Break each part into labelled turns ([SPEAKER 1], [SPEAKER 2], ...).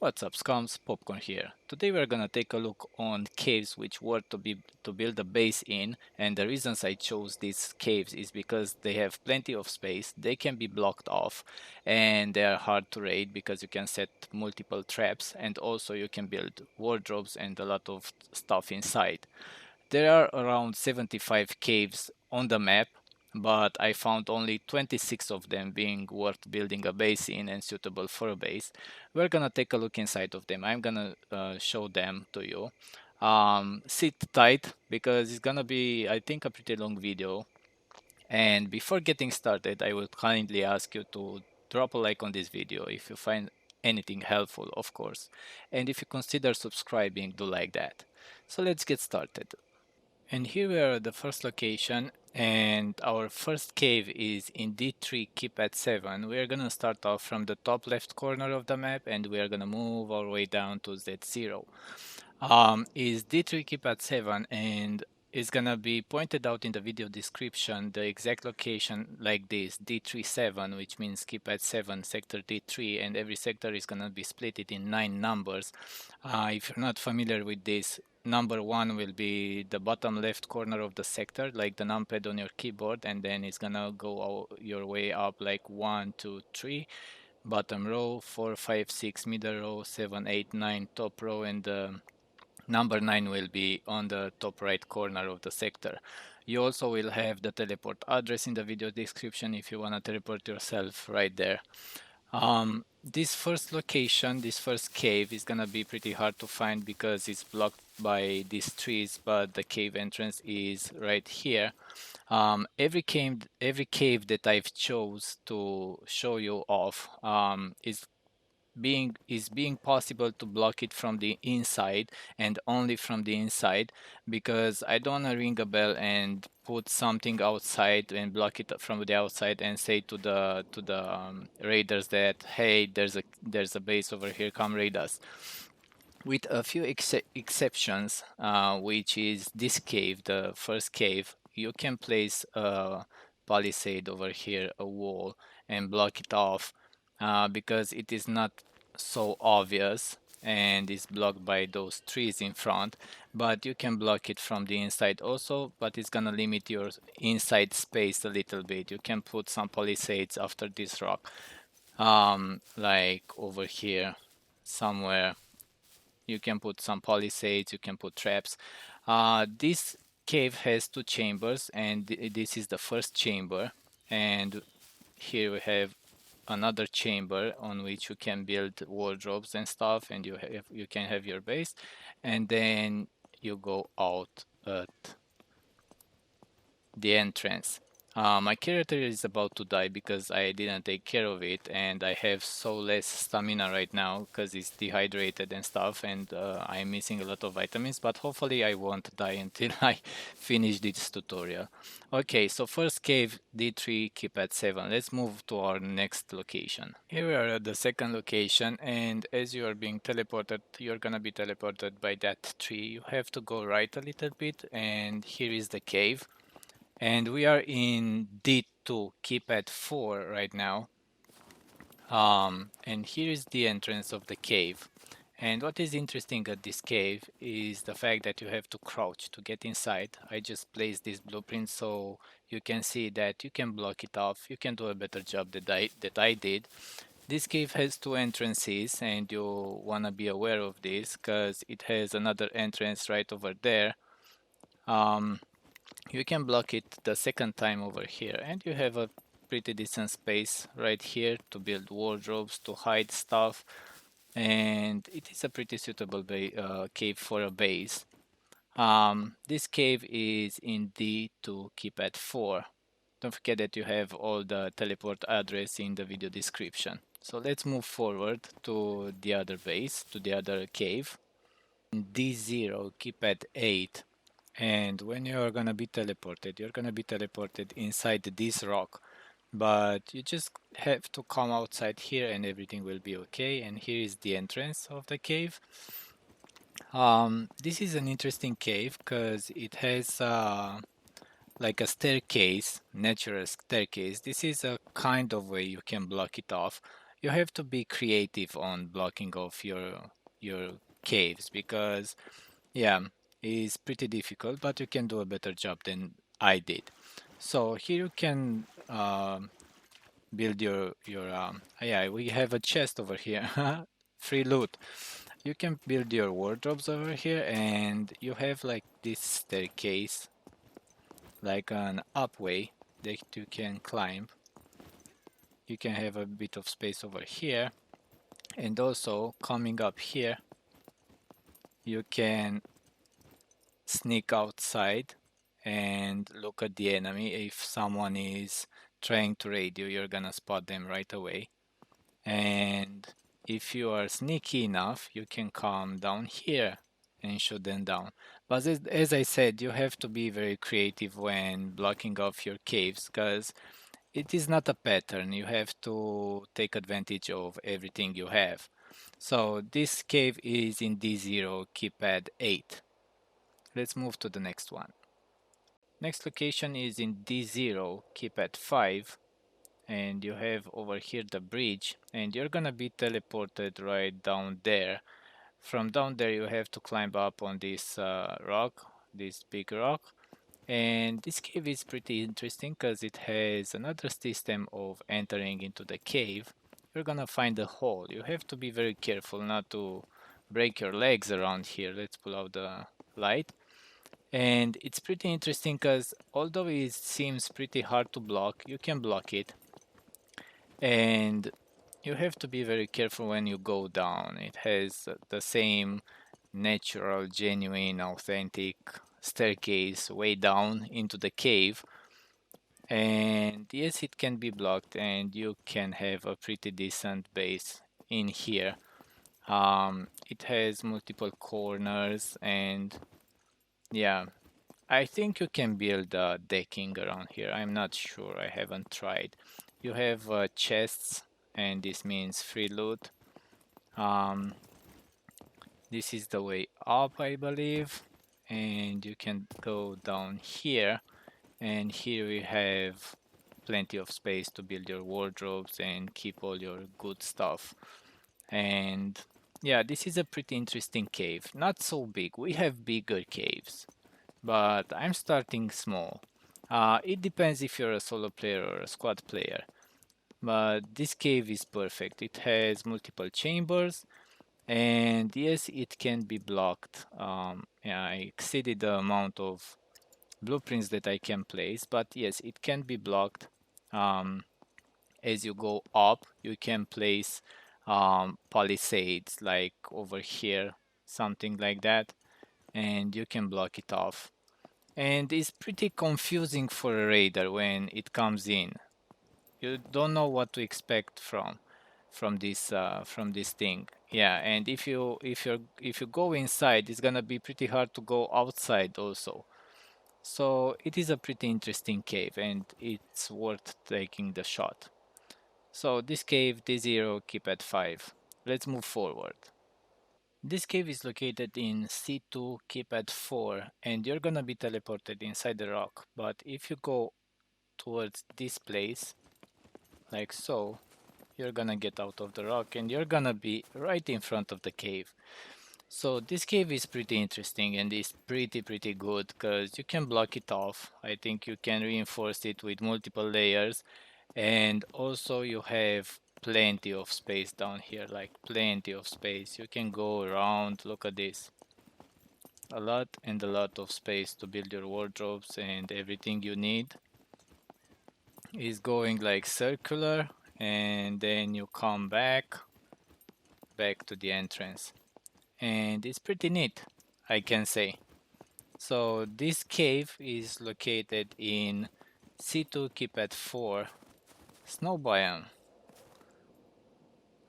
[SPEAKER 1] What's up, Scums? Popcorn here. Today we're gonna take a look on caves which were to build a base in, and the reasons I chose these caves is because they have plenty of space, they can be blocked off, and they are hard to raid because you can set multiple traps, and also you can build wardrobes and a lot of stuff inside. There are around 75 caves on the map, but I found only 26 of them being worth building a base in and suitable for a base. We're gonna take a look inside of them. I'm gonna show them to you. Sit tight because it's gonna be, I think, a pretty long video. And before getting started, I would kindly ask you to drop a like on this video if you find anything helpful, of course. And if you consider subscribing, do like that. So let's get started. And here we are at the first location, and our first cave is in D3 keep at 7. We are gonna start off from the top left corner of the map and we are gonna move our way down to Z0. Is D3 keep at 7 and is gonna be pointed out in the video description the exact location like this, D37, which means keep at 7 sector D3, and every sector is gonna be split it in 9 numbers. If you're not familiar with this, number 1 will be the bottom left corner of the sector, like the numpad on your keyboard, and then it's gonna go your way up like 1, 2, 3, bottom row, 4, 5, 6, middle row, 7, 8, 9, top row, and number 9 will be on the top right corner of the sector. You also will have the teleport address in the video description if you want to teleport yourself right there. This first location, this first cave is gonna be pretty hard to find because it's blocked by these trees, but the cave entrance is right here. Every cave that I've chose to show you off is being possible to block it from the inside and only from the inside, because I don't want to ring a bell and put something outside and block it from the outside and say to the raiders that, hey, there's a base over here, come raid us. With a few exceptions, which is this cave, the first cave, you can place a palisade over here, a wall, and block it off because it is not so obvious and is blocked by those trees in front, but you can block it from the inside also, but it's gonna limit your inside space a little bit. You can put some palisades after this rock, like over here somewhere. You can put some palisades, you can put traps. This cave has 2 chambers, and this is the first chamber, and here we have another chamber on which you can build wardrobes and stuff, and you can have your base, and then you go out at the entrance. My character is about to die because I didn't take care of it, and I have so less stamina right now because it's dehydrated and stuff, and I'm missing a lot of vitamins, but hopefully I won't die until I finish this tutorial. Okay, so first cave, D3, keep at 7. Let's move to our next location. Here we are at the second location, and as you are being teleported, you're gonna be teleported by that tree. You have to go right a little bit, and here is the cave. And we are in D2, keep at 4 right now. And here is the entrance of the cave. And what is interesting at this cave is the fact that you have to crouch to get inside. I just placed this blueprint so you can see that you can block it off. You can do a better job that I did. This cave has 2 entrances, and you wanna be aware of this because it has another entrance right over there. You can block it the second time over here, and you have a pretty decent space right here to build wardrobes, to hide stuff, and it is a pretty suitable cave for a base. This cave is in D2 keep at 4. Don't forget that you have all the teleport address in the video description. So let's move forward to the other base, to the other cave. In D0 keep at 8. And when you're gonna be teleported, you're gonna be teleported inside this rock. But you just have to come outside here and everything will be okay. And here is the entrance of the cave. This is an interesting cave because it has like a staircase, natural staircase. This is a kind of way you can block it off. you have to be creative on blocking of your caves, because yeah, it's pretty difficult, but you can do a better job than I did. So here you can build your yeah, we have a chest over here. Free loot. You can build your wardrobes over here, and you have like this staircase, like an upway that you can climb. You can have a bit of space over here, and also coming up here you can sneak outside and look at the enemy. If someone is trying to raid you, you're gonna spot them right away. And if you are sneaky enough, you can come down here and shoot them down. But as I said, you have to be very creative when blocking off your caves, because it is not a pattern. You have to take advantage of everything you have. So this cave is in D0, keypad 8. Let's move to the next one. Next location is in D0, keypad 5. And you have over here the bridge, and you're gonna be teleported right down there. From down there you have to climb up on this rock, this big rock. And this cave is pretty interesting because it has another system of entering into the cave. You're gonna find a hole. You have to be very careful not to break your legs around here. Let's pull out the light. And it's pretty interesting because although it seems pretty hard to block, you can block it. And you have to be very careful when you go down. It has the same natural, genuine, authentic staircase way down into the cave. And yes, it can be blocked, and you can have a pretty decent base in here. It has multiple corners, and yeah, I think you can build decking around here. I'm not sure, I haven't tried. You have chests, and this means free loot. Um, this is the way up, I believe, and you can go down here, and here we have plenty of space to build your wardrobes and keep all your good stuff. And yeah, this is a pretty interesting cave. Not so big. We have bigger caves, but I'm starting small. It depends if you're a solo player or a squad player. But this cave is perfect. It has multiple chambers, and yes, it can be blocked. Yeah, I exceeded the amount of blueprints that I can place, but yes, it can be blocked. As you go up, you can place palisades like over here, something like that, and you can block it off. And it's pretty confusing for a raider when it comes in. You don't know what to expect from this thing. Yeah, and if you go inside, it's gonna be pretty hard to go outside also. So it is a pretty interesting cave, and it's worth taking the shot. So this cave, D0, keep at 5. Let's move forward. This cave is located in C2, keep at 4, and you're gonna be teleported inside the rock. But if you go towards this place, like so, you're gonna get out of the rock and you're gonna be right in front of the cave. So this cave is pretty interesting and is pretty good because you can block it off. I think you can reinforce it with multiple layers, and also you have plenty of space down here, like plenty of space. You can go around, look at this. A lot and a lot of space to build your wardrobes, and everything you need is going like circular, and then you come back to the entrance. And it's pretty neat, I can say. So this cave is located in C2 keep at 4 snow biome.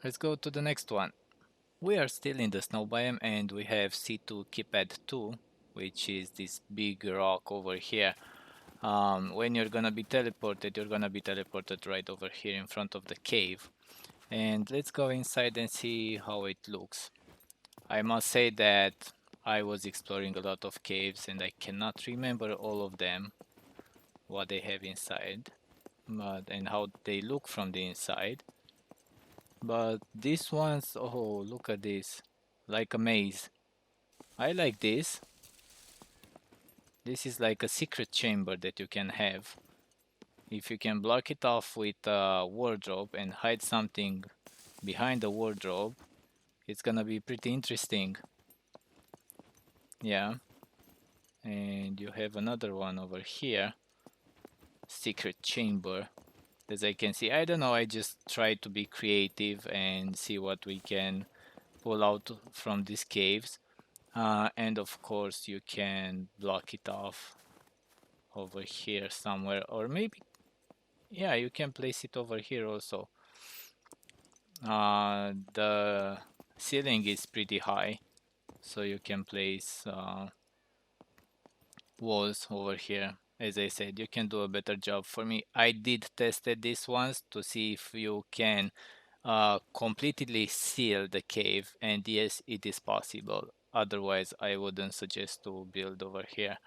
[SPEAKER 1] Let's go to the next one. We are still in the snow biome, and we have C2 keep at 2, which is this big rock over here. When you're gonna be teleported right over here in front of the cave. And let's go inside and see how it looks. I must say that I was exploring a lot of caves and I cannot remember all of them, what they have inside, and how they look from the inside. But this one's, oh, look at this, like a maze. I like this. This is like a secret chamber that you can have. If you can block it off with a wardrobe and hide something behind the wardrobe, it's gonna be pretty interesting. Yeah. And you have another one over here. Secret chamber. As I can see, I don't know, I just try to be creative and see what we can pull out from these caves. And of course you can block it off over here somewhere, or maybe, yeah, you can place it over here also. The ceiling is pretty high, so you can place walls over here. As I said, you can do a better job. For me, I did tested this once to see if you can completely seal the cave, and yes, it is possible. Otherwise, I wouldn't suggest to build over here.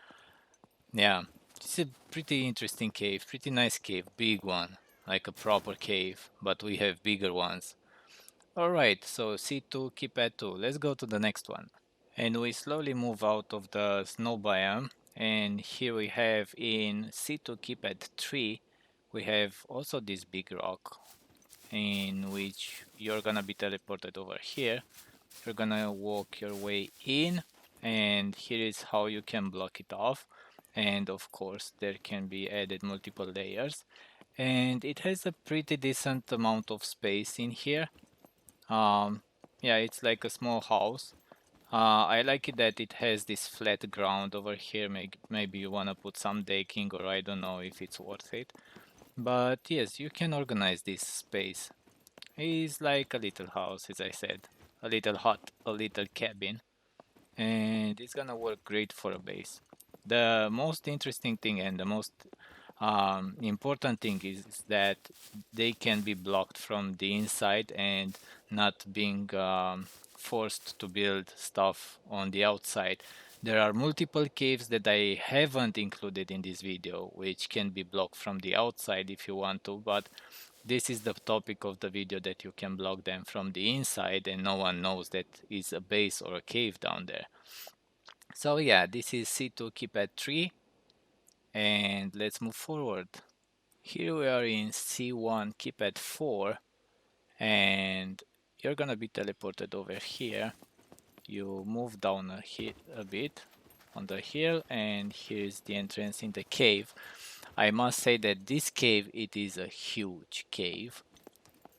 [SPEAKER 1] Yeah, it's a pretty interesting cave, pretty nice cave, big one, like a proper cave, but we have bigger ones. Alright, so C2, keep at 2. Let's go to the next one. And we slowly move out of the snow biome. And here we have in C2, keep at 3, we have also this big rock in which you're gonna be teleported over here. You're gonna walk your way in, and here is how you can block it off. And of course, there can be added multiple layers. And it has a pretty decent amount of space in here. Um, yeah, it's like a small house. I like it that it has this flat ground over here. Maybe you wanna put some decking, or I don't know if it's worth it. But yes, you can organize this space. It's like a little house, as I said. A little hut, a little cabin. And it's gonna work great for a base. The most interesting thing and the most important thing is that they can be blocked from the inside and not being forced to build stuff on the outside. There are multiple caves that I haven't included in this video, which can be blocked from the outside if you want to, but this is the topic of the video, that you can block them from the inside and no one knows that is a base or a cave down there. So yeah, this is C2, keep at 3, and let's move forward. Here we are in C1, keep at 4, and you're gonna be teleported over here. You move down a bit on the hill, and here's the entrance in the cave. I must say that this cave, it is a huge cave,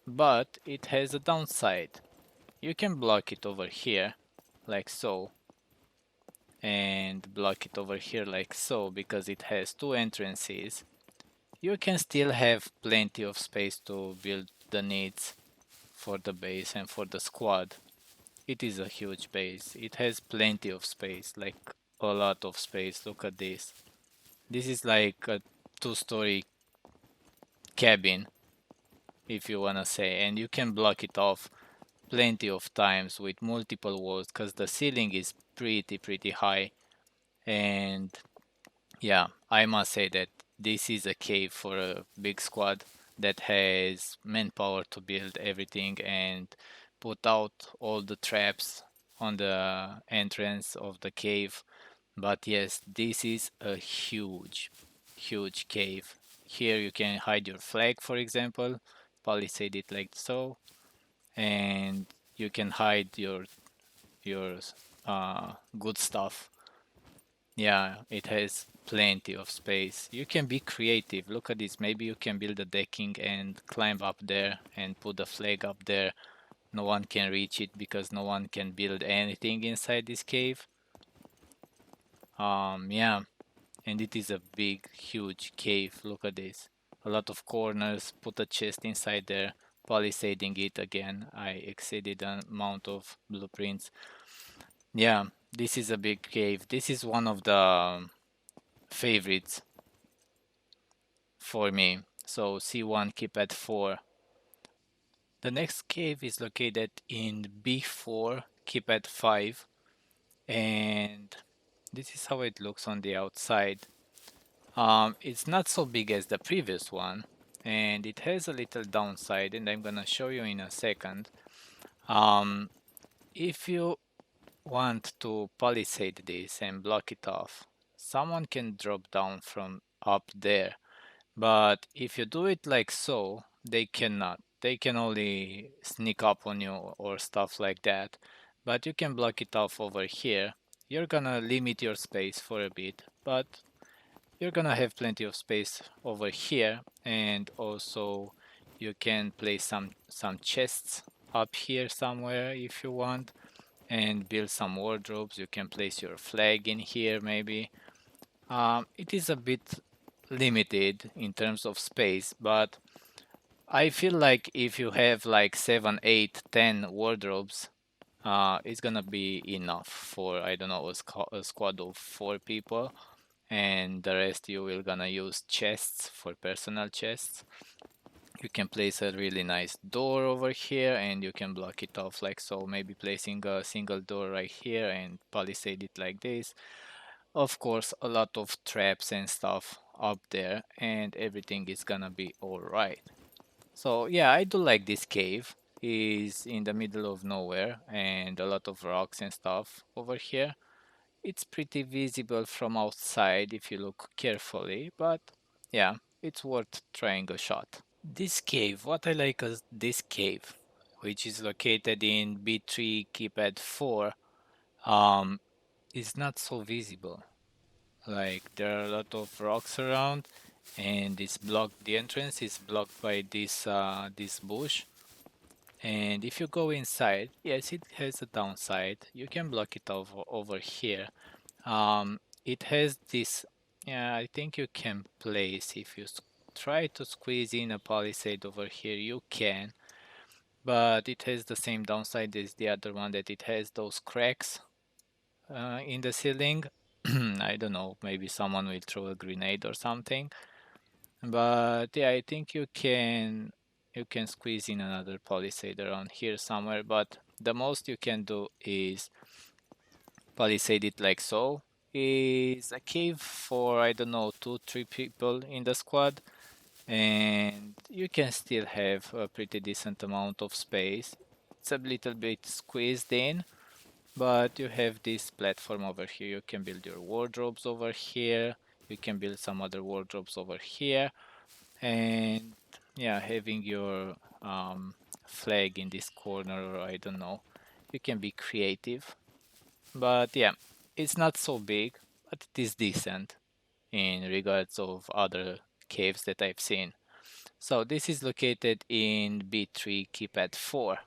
[SPEAKER 1] but it has a downside. You can block it over here, like so, and block it over here like so, because it has two entrances. You can still have plenty of space to build the needs for the base and for the squad. It is a huge base. It has plenty of space, like a lot of space. Look at this. This is like a two-story cabin, if you wanna say, and you can block it off plenty of times with multiple walls, because the ceiling is pretty high. And yeah, I must say that this is a cave for a big squad that has manpower to build everything and put out all the traps on the entrance of the cave. But yes, this is a huge cave. Here you can hide your flag, for example, palisade it like so, and you can hide your good stuff. Yeah, it has plenty of space. You can be creative. Look at this. Maybe you can build a decking and climb up there and put the flag up there. No one can reach it because no one can build anything inside this cave. Yeah, and it is a big, huge cave. Look at this. A lot of corners. Put a chest inside there. Palisading it again. I exceeded the amount of blueprints. Yeah, this is a big cave. This is one of the favorites for me. So C1, keep at 4. The next cave is located in B4, keep at 5. And this is how it looks on the outside. It's not so big as the previous one. and it has a little downside, and I'm gonna show you in a second. Um, if you want to palisade this and block it off, someone can drop down from up there. But if you do it like so, they cannot. They can only sneak up on you or stuff like that. But you can block it off over here. You're gonna limit your space for a bit, but you're gonna have plenty of space over here, and also you can place some chests up here somewhere if you want, and build some wardrobes. You can place your flag in here maybe. It is a bit limited in terms of space, but I feel like if you have like 7, 8, 10 wardrobes, it's gonna be enough for, I don't know, a squad of 4 people, and the rest you will gonna use chests for personal chests. You can place a really nice door over here and you can block it off like so, maybe placing a single door right here and palisade it like this. Of course, a lot of traps and stuff up there, and everything is gonna be alright. So yeah, I do like this cave. Is in the middle of nowhere and a lot of rocks and stuff over here. It's pretty visible from outside if you look carefully, but yeah, it's worth trying a shot. This cave, what I like is this cave, which is located in B3 keypad 4, um, is not so visible. Like there are a lot of rocks around, and it's blocked. The entrance is blocked by this bush. And if you go inside, yes, it has a downside. You can block it over here. It has this. Yeah, I think you can place if you try to squeeze in a palisade over here. You can, but it has the same downside as the other one, that it has those cracks in the ceiling. I don't know, maybe someone will throw a grenade or something. But yeah, I think you can squeeze in another palisade around here somewhere, but the most you can do is palisade it like so. Is a cave for, I don't know, 2 3 people in the squad, and you can still have a pretty decent amount of space. It's a little bit squeezed in, but you have this platform over here. You can build your wardrobes over here. You can build some other wardrobes over here. And yeah, having your flag in this corner, or I don't know, you can be creative. But yeah, it's not so big, but it is decent in regards of other caves that I've seen. So this is located in B3 keypad 4,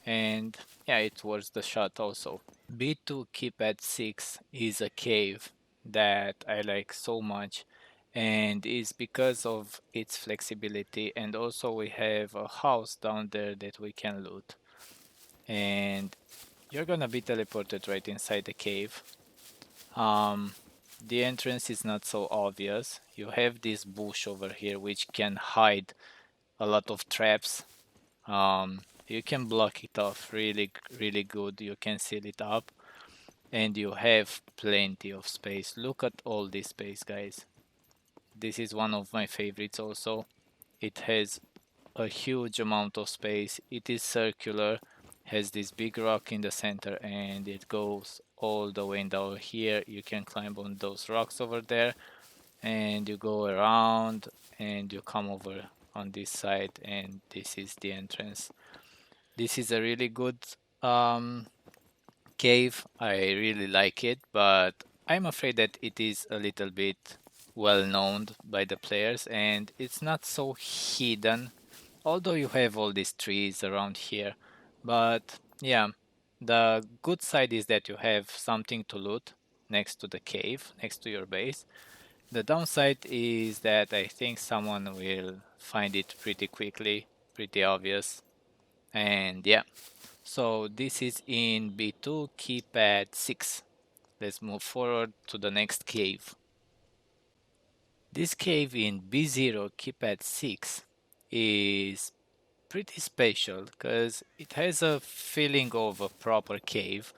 [SPEAKER 1] and yeah, it was the shot also. B2 keypad 6 is a cave that I like so much, and is because of its flexibility, and also we have a house down there that we can loot, and you're gonna be teleported right inside the cave. um the entrance is not so obvious. You have this bush over here which can hide a lot of traps. You can block it off really good. You can seal it up, and you have plenty of space. Look at all this space, guys. This is one of my favorites also. It has a huge amount of space. It is circular, has this big rock in the center, and it goes all the way down here. You can climb on those rocks over there, and you go around and you come over on this side, and this is the entrance. This is a really good um, cave. I really like it, but I'm afraid that it is a little bit well known by the players, and it's not so hidden, although you have all these trees around here. But yeah, the good side is that you have something to loot next to the cave, next to your base. The downside is that I think someone will find it pretty quickly, pretty obvious. And yeah, so this is in B2 keypad 6. Let's move forward to the next cave. This cave in B0 keypad 6 is pretty special because it has a feeling of a proper cave.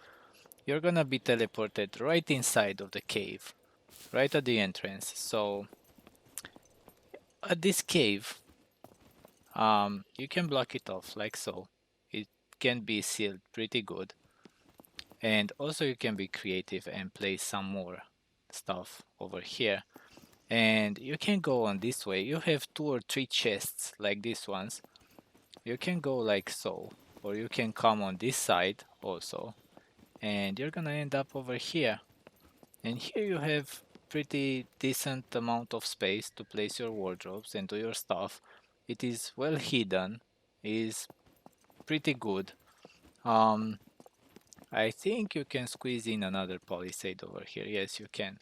[SPEAKER 1] You're gonna be teleported right inside of the cave, right at the entrance. So at this cave, you can block it off like so. It can be sealed pretty good. And also you can be creative and place some more stuff over here. And you can go on this way. You have 2 or 3 chests like these ones. You can go like so, or you can come on this side also, and you're gonna end up over here. And here you have pretty decent amount of space to place your wardrobes and do your stuff. It is well hidden, is pretty good. Um, I think you can squeeze in another palisade over here. Yes, you can.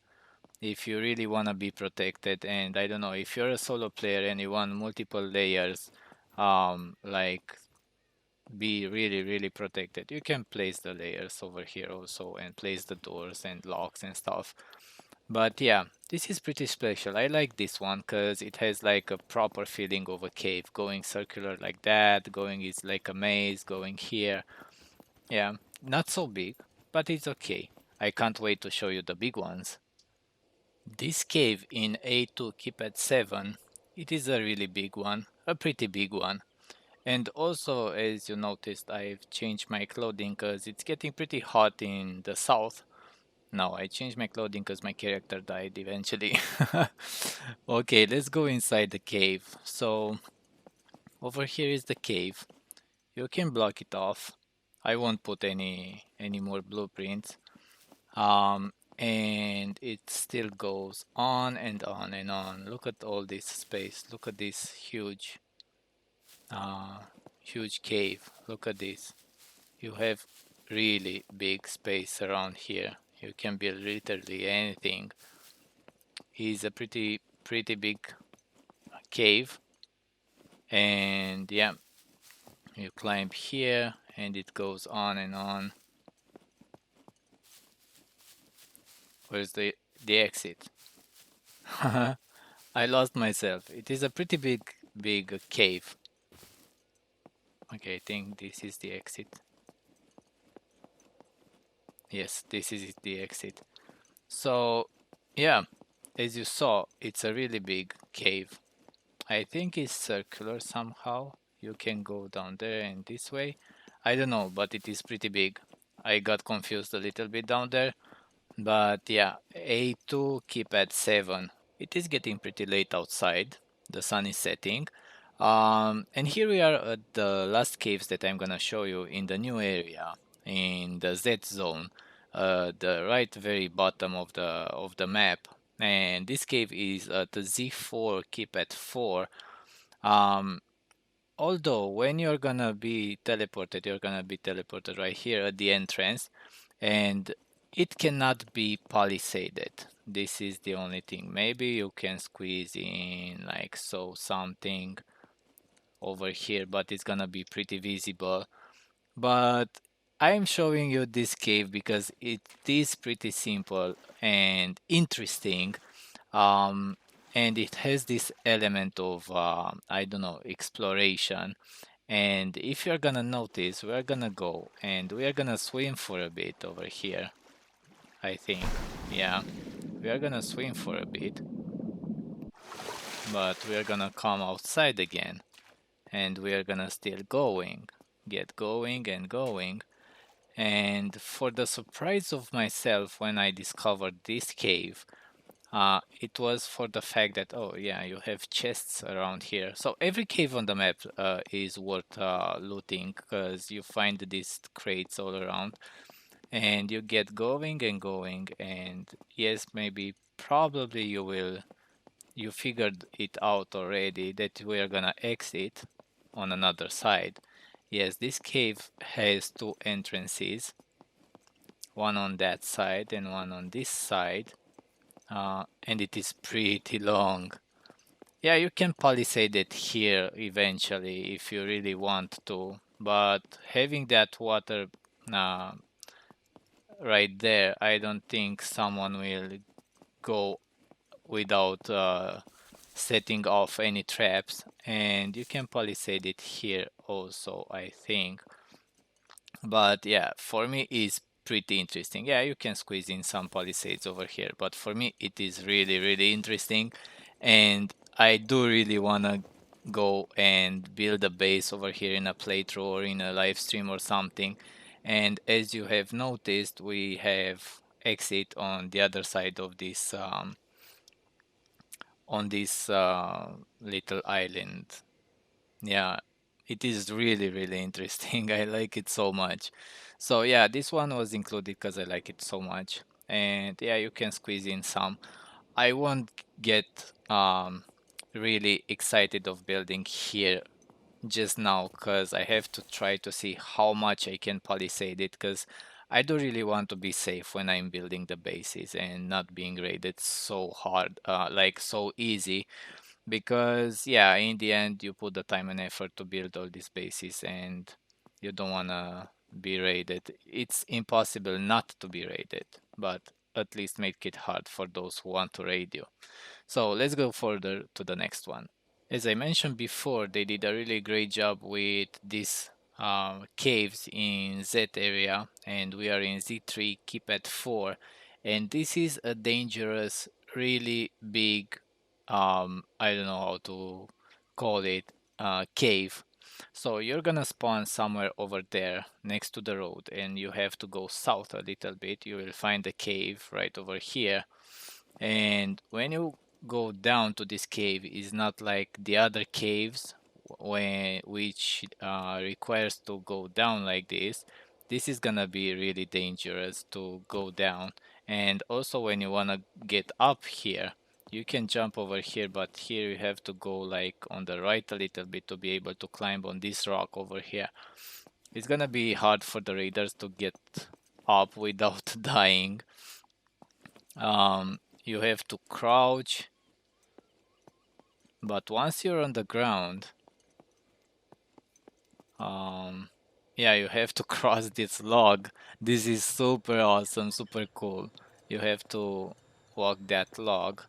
[SPEAKER 1] If you really want to be protected, and I don't know, if you're a solo player and you want multiple layers, like be really, really protected, you can place the layers over here also and place the doors and locks and stuff. But yeah, this is pretty special. I like this one because it has like a proper feeling of a cave, going circular like that, going is like a maze, going here. Yeah, not so big, but it's okay. I can't wait to show you the big ones. This cave in A2 keep at 7, it is a really big one, a pretty big one. And also, as you noticed, I've changed my clothing because it's getting pretty hot in the south. No, I changed my clothing because my character died eventually. Okay, let's go inside the cave. So, over here is the cave. You can block it off. I won't put any more blueprints. And it still goes on and on and on. Look at all this space. Look at this uh, huge cave. Look at this. You have really big space around here. You can build literally anything. It's a pretty big cave, and yeah, you climb here, and it goes on and on. Where's the exit? I lost myself. It is a pretty big cave. Okay, I think this is the exit. Yes, this is the exit. So, yeah, as you saw, it's a really big cave. I think it's circular somehow. You can go down there and this way. I don't know, but it is pretty big. I got confused a little bit down there. But yeah, A2 keep at 7. It is getting pretty late outside. The sun is setting. And here we are at the last caves that I'm gonna show you in the new area, in the Z zone, the right very bottom of the map. And this cave is at the Z4 keep at 4. Um, Although when you're gonna be teleported right here at the entrance, and it cannot be palisaded. This is the only thing. Maybe you can squeeze in like so something over here, but it's gonna be pretty visible. But I'm showing you this cave because it is pretty simple and interesting. Um, and it has this element of, I don't know, exploration. And if you're gonna notice, we're gonna go and we are gonna swim for a bit over here. I think. Yeah, we are gonna swim for a bit, but we are gonna come outside again and we are gonna still going, get going and going. And for the surprise of myself when I discovered this cave, it was for the fact that, oh yeah, you have chests around here. So every cave on the map is worth looting because you find these crates all around and you get going and going, and yes, maybe probably you figured it out already that we are gonna exit on another side. Yes, this cave has 2 entrances, one on that side and one on this side, and it is pretty long. Yeah, you can palisade it here eventually if you really want to, but having that water uh, right there, I don't think someone will go without setting off any traps. And you can palisade it here also, I think. But yeah, for me it's pretty interesting. Yeah, you can squeeze in some palisades over here, but for me it is really interesting. And I do really wanna go and build a base over here in a playthrough or in a live stream or something. And as you have noticed, we have exit on the other side of this on this little island. Yeah, it is really, really interesting. I like it so much. So yeah, this one was included because I like it so much. And yeah, you can squeeze in some. I won't get really excited of building here just now because I have to try to see how much I can palisade it because I do really want to be safe when I'm building the bases and not being raided so hard, like so easy because yeah, in the end you put the time and effort to build all these bases and you don't wanna be raided. It's impossible not to be raided, but at least make it hard for those who want to raid you. So let's go further to the next one. As I mentioned before, they did a really great job with these caves in Z area, and we are in Z3, keep at 4. And this is a dangerous, really big, I don't know how to call it, cave. So you're gonna spawn somewhere over there next to the road, and you have to go south a little bit. You will find a cave right over here, and when you go down to this cave, is not like the other caves when which requires to go down like this. This is gonna be really dangerous to go down. And also when you wanna get up here, you can jump over here, but here you have to go like on the right a little bit to be able to climb on this rock over here. It's gonna be hard for the raiders to get up without dying. You have to crouch, but once you're on the ground, um, yeah, you have to cross this log. This is super awesome, super cool. You have to walk that log,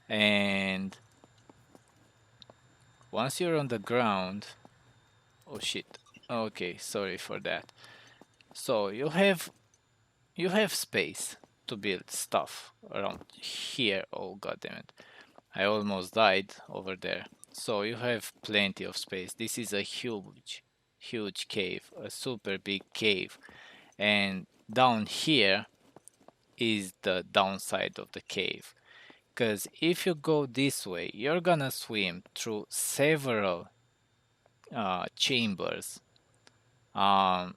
[SPEAKER 1] and once you're on the ground, oh shit. Okay, sorry for that. So you have space to build stuff around here. Oh god damn it. I almost died over there. So you have plenty of space. This is a huge, huge cave, a super big cave. And down here is the downside of the cave. Because if you go this way, you're gonna swim through several chambers. Um,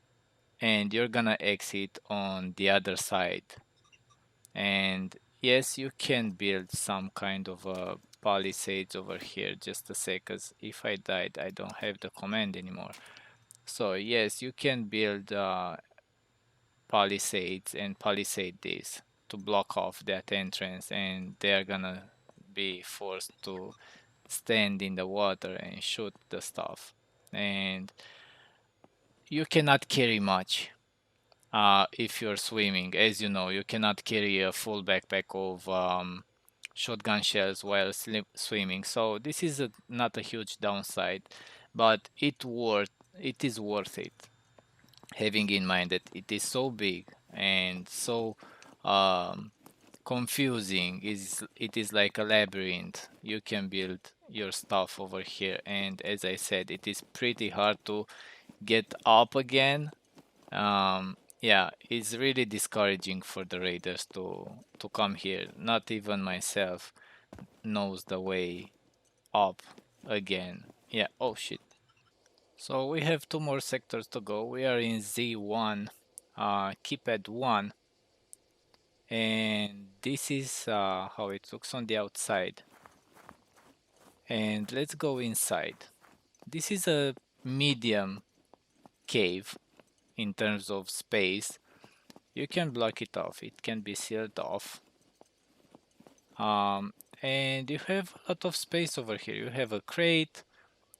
[SPEAKER 1] and you're gonna exit on the other side. And yes, you can build some kind of a palisades over here. Just a sec, cause if I died, I don't have the command anymore. So yes, you can build palisades and palisade this to block off that entrance, and they're gonna be forced to stand in the water and shoot the stuff. And you cannot carry much if you're swimming. As you know, you cannot carry a full backpack of shotgun shells while swimming. So this is not a huge downside, but it is worth it. Having in mind that it is so big and so um, confusing, is it is like a labyrinth. You can build your stuff over here, and as I said, it is pretty hard to get up again. Yeah, it's really discouraging for the raiders to come here. Not even myself knows the way up again. Yeah, oh shit. So we have two more sectors to go. We are in Z1, keypad 1, and this is how it looks on the outside. And let's go inside. This is a medium cave in terms of space. You can block it off, it can be sealed off. And you have a lot of space over here. You have a crate,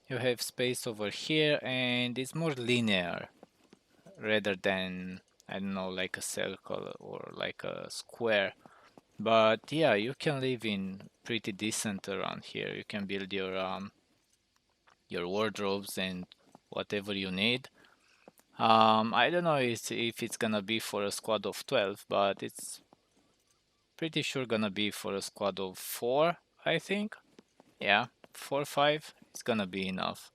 [SPEAKER 1] you have space over here, and it's more linear rather than, I don't know, like a circle or like a square. But yeah, you can live in pretty decent around here. You can build your wardrobes and whatever you need. I don't know if it's gonna be for a squad of 12, but it's pretty sure gonna be for a squad of 4, I think. Yeah, 4, 5 is gonna be enough.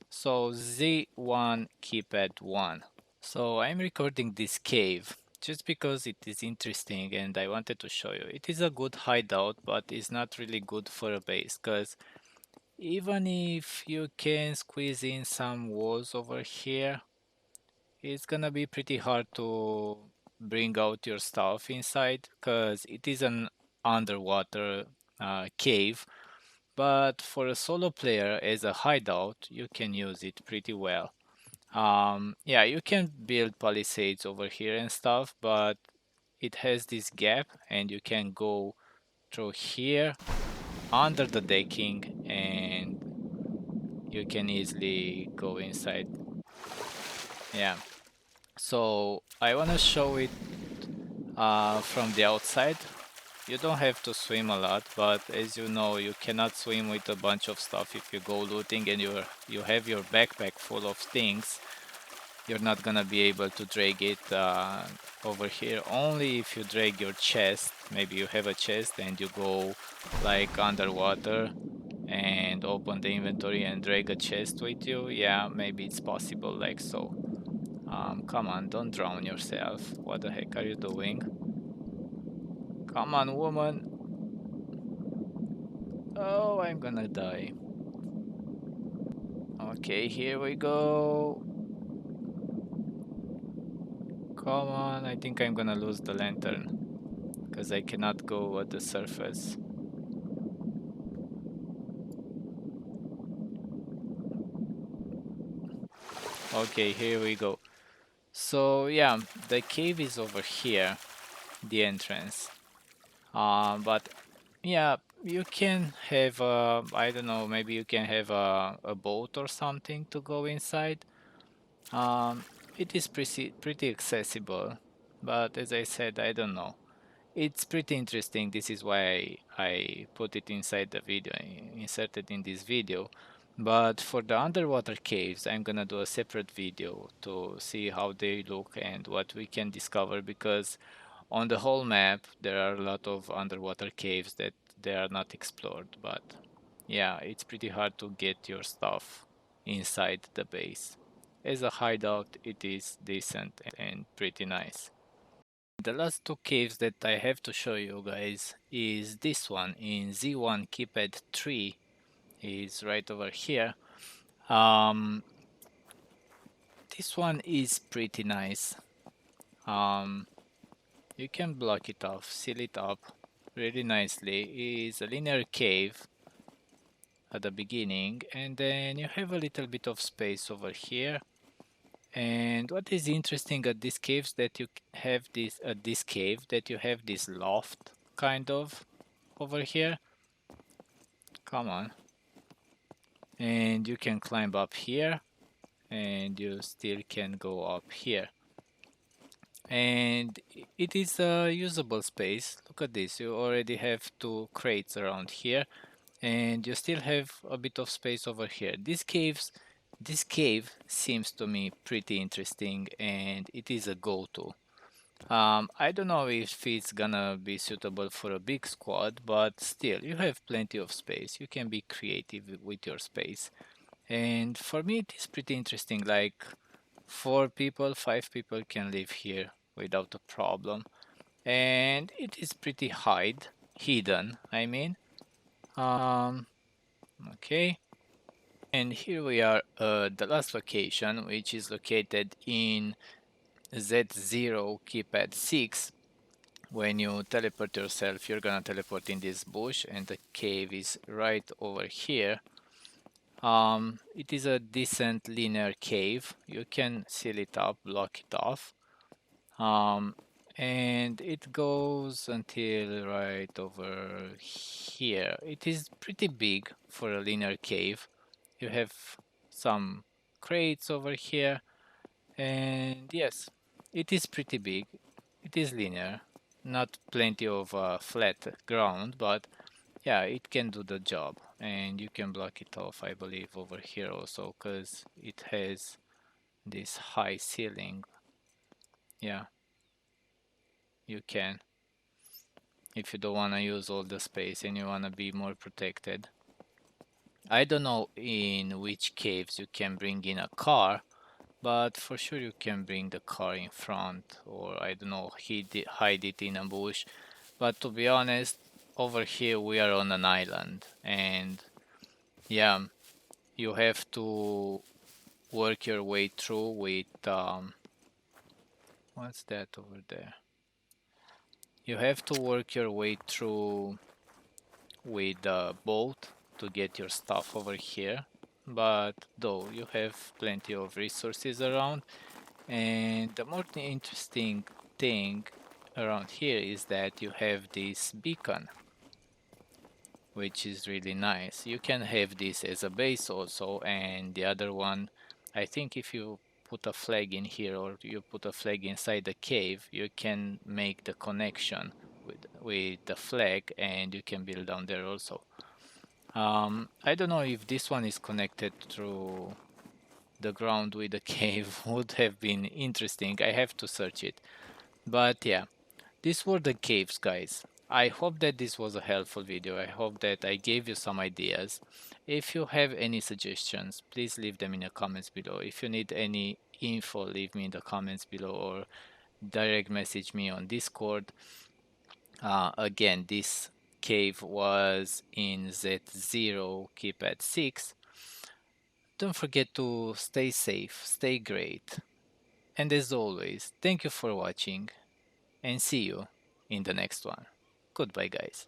[SPEAKER 1] So Z1 keypad 1. So I'm recording this cave just because it is interesting and I wanted to show you. It is a good hideout, but it's not really good for a base because even if you can squeeze in some walls over here, it's gonna be pretty hard to bring out your stuff inside because it is an underwater cave. But for a solo player as a hideout, you can use it pretty well. Yeah, you can build palisades over here and stuff, but it has this gap and you can go through here under the decking and you can easily go inside. Yeah, so I want to show it from the outside. You don't have to swim a lot, but as you know, you cannot swim with a bunch of stuff. If you go looting and you have your backpack full of things, you're not gonna be able to drag it over here. Only if you drag your chest. Maybe you have a chest and you go like underwater and open the inventory and drag a chest with you. Yeah, maybe it's possible like so. Come on, don't drown yourself. What the heck are you doing? Come on, woman. Oh, I'm gonna die. Okay, here we go. Come on, I think I'm gonna lose the lantern because I cannot go at the surface. Okay, here we go. So yeah, the cave is over here, the entrance. But yeah, you can have I don't know, maybe you can have a boat or something to go inside. Um, it is pretty accessible, but as I said, I don't know. It's pretty interesting. This is why I put it inside the video, inserted in this video. But for the underwater caves, I'm gonna do a separate video to see how they look and what we can discover because on the whole map there are a lot of underwater caves that they are not explored. But yeah, it's pretty hard to get your stuff inside the base. As a hideout, it is decent and pretty nice. The last two caves that I have to show you guys is this one in Z1 keypad 3 is right over here. Um, this one is pretty nice. Um, you can block it off, seal it up really nicely. It's a linear cave at the beginning and then you have a little bit of space over here. And what is interesting at this caves that you have this at this cave that you have this loft kind of over here. Come on. And you can climb up here and you still can go up here. And it is a usable space. Look at this. You already have two crates around here and you still have a bit of space over here. This cave seems to me pretty interesting and it is a go-to. I don't know if it's gonna be suitable for a big squad, but still, you have plenty of space. You can be creative with your space. And for me, it is pretty interesting. Like, 4 people, 5 people can live here without a problem. And it is pretty hidden, I mean. Okay. And here we are at the last location, which is located in Z0 keypad 6. When you teleport yourself, you're gonna teleport in this bush and the cave is right over here. It is a decent linear cave. You can seal it up, block it off. And it goes until right over here. It is pretty big for a linear cave. You have some crates over here and yes, it is pretty big. It is linear, not plenty of flat ground, but yeah, it can do the job. And you can block it off, I believe, over here also, because it has this high ceiling. Yeah, you can. If you don't want to use all the space and you want to be more protected. I don't know in which caves you can bring in a car, but for sure you can bring the car in front, or I don't know, hide it in a bush. But to be honest, over here we are on an island, and yeah, you have to work your way through with what's that over there? You have to work your way through with the boat to get your stuff over here. But though you have plenty of resources around, and the more interesting thing around here is that you have this beacon, which is really nice. You can have this as a base also, and the other one, I think if you put a flag in here or you put a flag inside the cave, you can make the connection with the flag and you can build down there also. I don't know if this one is connected through the ground with the cave. Would have been interesting. I have to search it. But yeah, these were the caves, guys. I hope that this was a helpful video. I hope that I gave you some ideas. If you have any suggestions, please leave them in the comments below. If you need any info, leave me in the comments below or direct message me on Discord. Again, this cave was in Z0, keep at 6. Don't forget to stay safe, stay great. And as always, thank you for watching and see you in the next one. Goodbye, guys.